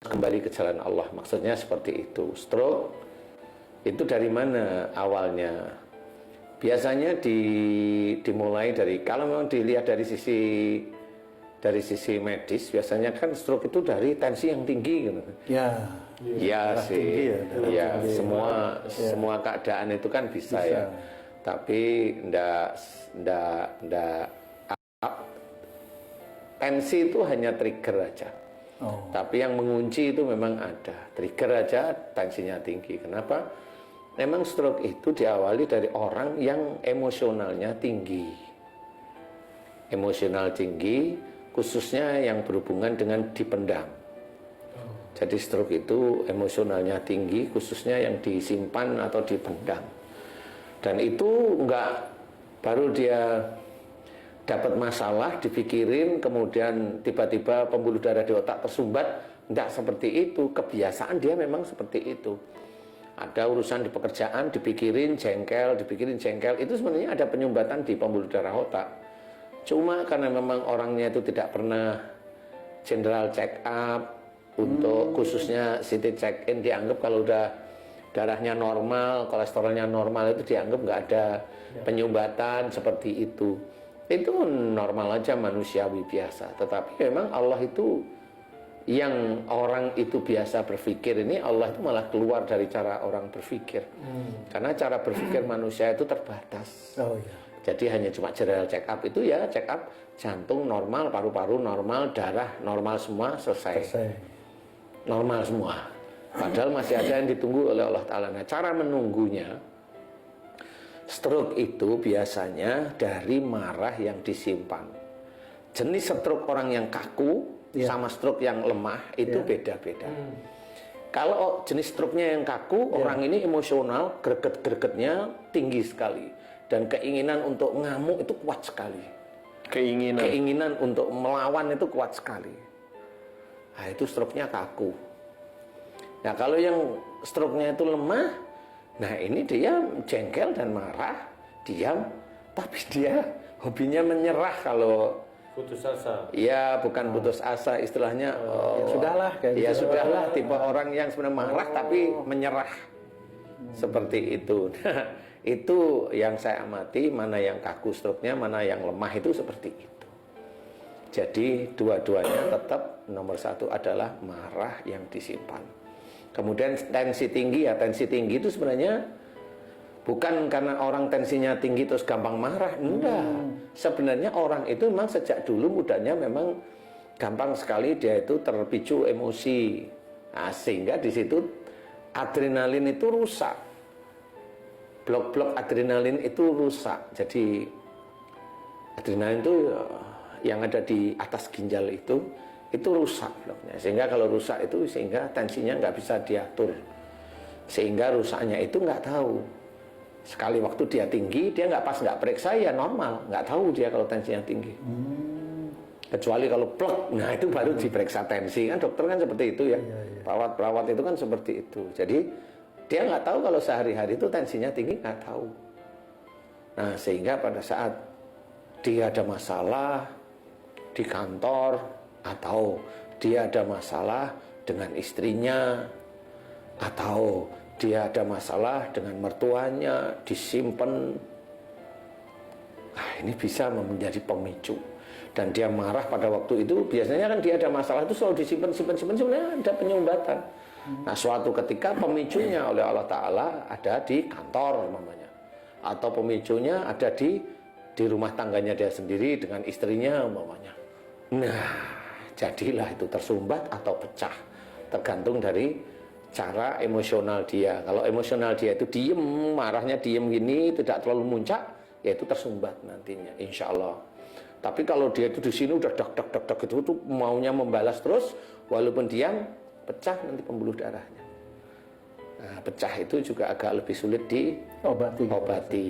kembali ke jalan Allah. Maksudnya seperti itu. Stroke itu dari mana awalnya? Biasanya dimulai dari, kalau memang dilihat dari sisi medis, biasanya kan stroke itu dari tensi yang tinggi gitu. Ya sih. Ya, semua keadaan itu kan bisa. Ya. Tapi ndak tensi itu hanya trigger aja. Tapi yang mengunci itu memang ada. Trigger aja tensinya tinggi. Kenapa? Memang stroke itu diawali dari orang yang emosionalnya tinggi. Emosional tinggi, khususnya yang berhubungan dengan dipendam. Jadi stroke itu emosionalnya tinggi, khususnya yang disimpan atau dipendam. Dan itu enggak baru dia dapat masalah, dipikirin, kemudian tiba-tiba pembuluh darah di otak tersumbat. Enggak seperti itu, kebiasaan dia memang seperti itu. Ada urusan di pekerjaan, dipikirin jengkel, itu sebenarnya ada penyumbatan di pembuluh darah otak. Cuma karena memang orangnya itu tidak pernah general check up, untuk khususnya CT check in, dianggap kalau udah darahnya normal, kolesterolnya normal, itu dianggap nggak ada penyumbatan seperti itu. Itu normal aja, manusiawi biasa. Tetapi memang Allah itu, yang orang itu biasa berpikir ini, Allah itu malah keluar dari cara orang berpikir. Karena cara berpikir manusia itu terbatas. Jadi hanya cuma general check up, itu ya check up jantung normal, paru-paru normal, darah normal semua, selesai. Normal semua. Padahal masih ada yang ditunggu oleh Allah Ta'ala. Nah, cara menunggunya, stroke itu biasanya dari marah yang disimpan. Jenis stroke orang yang kaku sama stroke yang lemah itu beda-beda. Kalau jenis stroke-nya yang kaku, orang ini emosional, greget-gregetnya tinggi sekali. Dan keinginan untuk ngamuk itu kuat sekali. Keinginan untuk melawan itu kuat sekali. Nah, itu stroke-nya kaku. Nah, kalau yang stroke-nya itu lemah, nah ini dia jengkel dan marah, diam, tapi dia hobinya menyerah. Kalau putus asa. Ya, bukan putus asa, istilahnya sudahlah, tipe orang yang sebenarnya marah tapi menyerah. Seperti itu. Itu yang saya amati, mana yang kaku stroke-nya, mana yang lemah, itu seperti itu. Jadi dua-duanya tetap nomor satu adalah marah yang disimpan. Kemudian tensi tinggi, ya tensi tinggi itu sebenarnya bukan karena orang tensinya tinggi terus gampang marah, enggak. Sebenarnya orang itu memang sejak dulu mudanya memang gampang sekali dia itu terpicu emosi. Nah, sehingga di situ adrenalin itu rusak. Blok-blok adrenalin itu rusak. Jadi adrenalin itu yang ada di atas ginjal itu rusak bloknya. Sehingga kalau rusak itu sehingga tensinya nggak bisa diatur. Sehingga rusaknya itu nggak tahu. Sekali waktu dia tinggi, dia nggak periksa, ya normal, nggak tahu dia kalau tensinya tinggi. Kecuali kalau plek, nah itu baru diperiksa tensi, kan dokter kan seperti itu ya. Perawat-perawat itu kan seperti itu. Jadi dia nggak tahu kalau sehari-hari itu tensinya tinggi, nggak tahu. Nah, sehingga pada saat dia ada masalah di kantor, atau dia ada masalah dengan istrinya, atau dia ada masalah dengan mertuanya, disimpan. Nah, ini bisa menjadi pemicu. Dan dia marah pada waktu itu, biasanya kan dia ada masalah itu selalu disimpan, sebenarnya ada penyumbatan. Nah, suatu ketika pemicunya oleh Allah Ta'ala ada di kantor umpamanya, atau pemicunya ada di rumah tangganya dia sendiri dengan istrinya umpamanya. Nah, jadilah itu tersumbat atau pecah, tergantung dari cara emosional dia. Kalau emosional dia itu diem, marahnya diem gini, tidak terlalu muncak, ya itu tersumbat nantinya, insya Allah. Tapi kalau dia itu di sini udah dak itu tuh maunya membalas terus, walaupun diam, pecah nanti pembuluh darahnya. Nah, pecah itu juga agak lebih sulit diobati.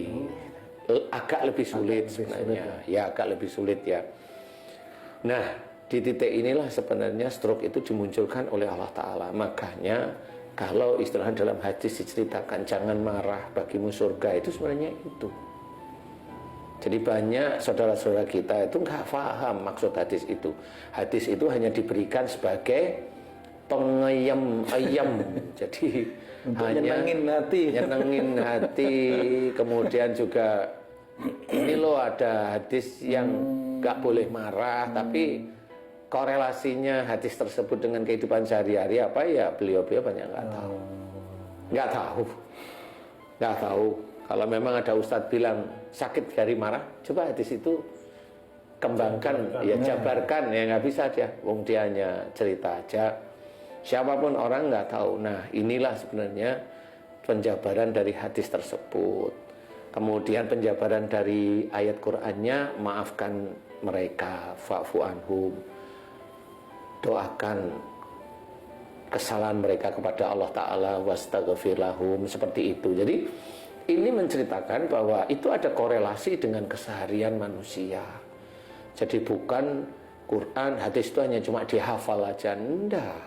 Agak lebih sulit sebenarnya. Ya, agak lebih sulit ya. Nah, di titik inilah sebenarnya stroke itu dimunculkan oleh Allah Ta'ala. Makanya kalau istilah dalam hadis diceritakan jangan marah bagimu surga, itu sebenarnya itu. Jadi banyak saudara-saudara kita itu nggak paham maksud hadis itu. Hadis itu hanya diberikan sebagai pengayam ayam. Jadi hanya nyenengin hati. Kemudian juga ini loh ada hadis yang nggak boleh marah, tapi korelasinya hadis tersebut dengan kehidupan sehari-hari apa ya, beliau-beliau banyak nggak tahu. Kalau memang ada ustadz bilang sakit dari marah, coba hadis itu kembangkan, ya jabarkan, ya nggak bisa dia, wong dia hanya cerita aja. Siapapun orang nggak tahu. Nah, inilah sebenarnya penjabaran dari hadis tersebut. Kemudian penjabaran dari ayat Qur'annya, maafkan mereka, fa'fu anhum. Doakan kesalahan mereka kepada Allah Ta'ala, wastaghfir lahum, seperti itu. Jadi ini menceritakan bahwa itu ada korelasi dengan keseharian manusia. Jadi bukan Quran, hadis itu hanya cuma dihafal aja, enggak.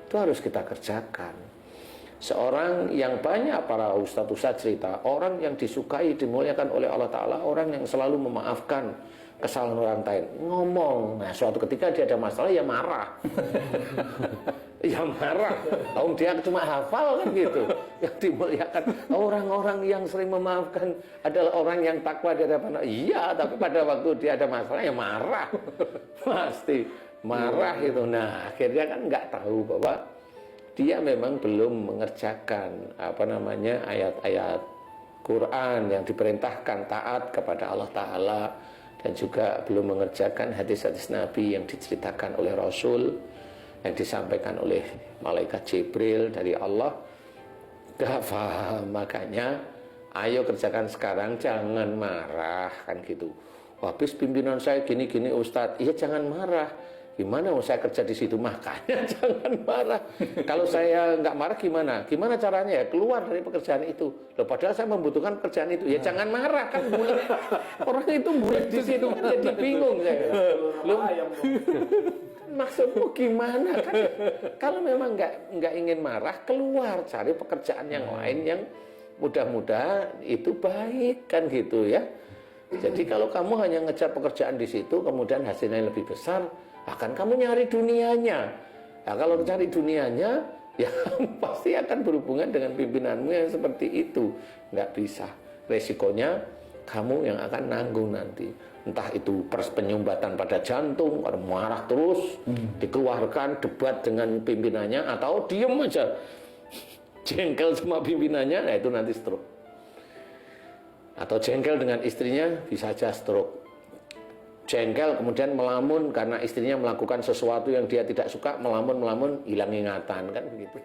Itu harus kita kerjakan. Seorang yang banyak para ustadz-ustadz cerita, orang yang disukai, dimuliakan oleh Allah Ta'ala, orang yang selalu memaafkan kesalahan orang lain, ngomong. Nah, suatu ketika dia ada masalah, ya marah. Ya marah. Dia cuma hafal kan gitu. Yang dimuliakan orang-orang yang sering memaafkan adalah orang yang takwa di hadapan Allah. Iya, tapi pada waktu dia ada masalah, ya marah. Pasti marah itu. Nah, akhirnya kan nggak tahu bahwa dia memang belum mengerjakan ayat-ayat Quran yang diperintahkan taat kepada Allah Ta'ala, dan juga belum mengerjakan hadis-hadis Nabi yang diceritakan oleh Rasul, yang disampaikan oleh malaikat Jibril dari Allah. Gak paham. Makanya ayo kerjakan sekarang, jangan marah kan gitu. Habis pimpinan saya gini-gini Ustadz, iya jangan marah. Gimana mau saya kerja di situ? Makanya jangan marah. Kalau saya nggak marah gimana? Gimana caranya ya keluar dari pekerjaan itu? Loh, padahal saya membutuhkan pekerjaan itu. Ya jangan marah kan, bulat. Orang itu bulat di situ kan jadi bingung saya. Loh, maksudmu gimana kan? Kalau memang nggak ingin marah, keluar cari pekerjaan yang lain yang mudah-mudahan itu baik kan gitu ya. Jadi kalau kamu hanya ngejar pekerjaan di situ, kemudian hasilnya lebih besar, akan kamu nyari dunianya. Nah, kalau cari dunianya, ya pasti akan berhubungan dengan pimpinanmu yang seperti itu. Nggak bisa. Resikonya kamu yang akan nanggung nanti. Entah itu penyumbatan pada jantung, orang marah terus, dikeluarkan debat dengan pimpinannya, atau diem aja, jengkel sama pimpinannya, nah itu nanti stroke. Atau jengkel dengan istrinya, bisa aja stroke. Jengkel kemudian melamun karena istrinya melakukan sesuatu yang dia tidak suka, melamun hilang ingatan kan begitu.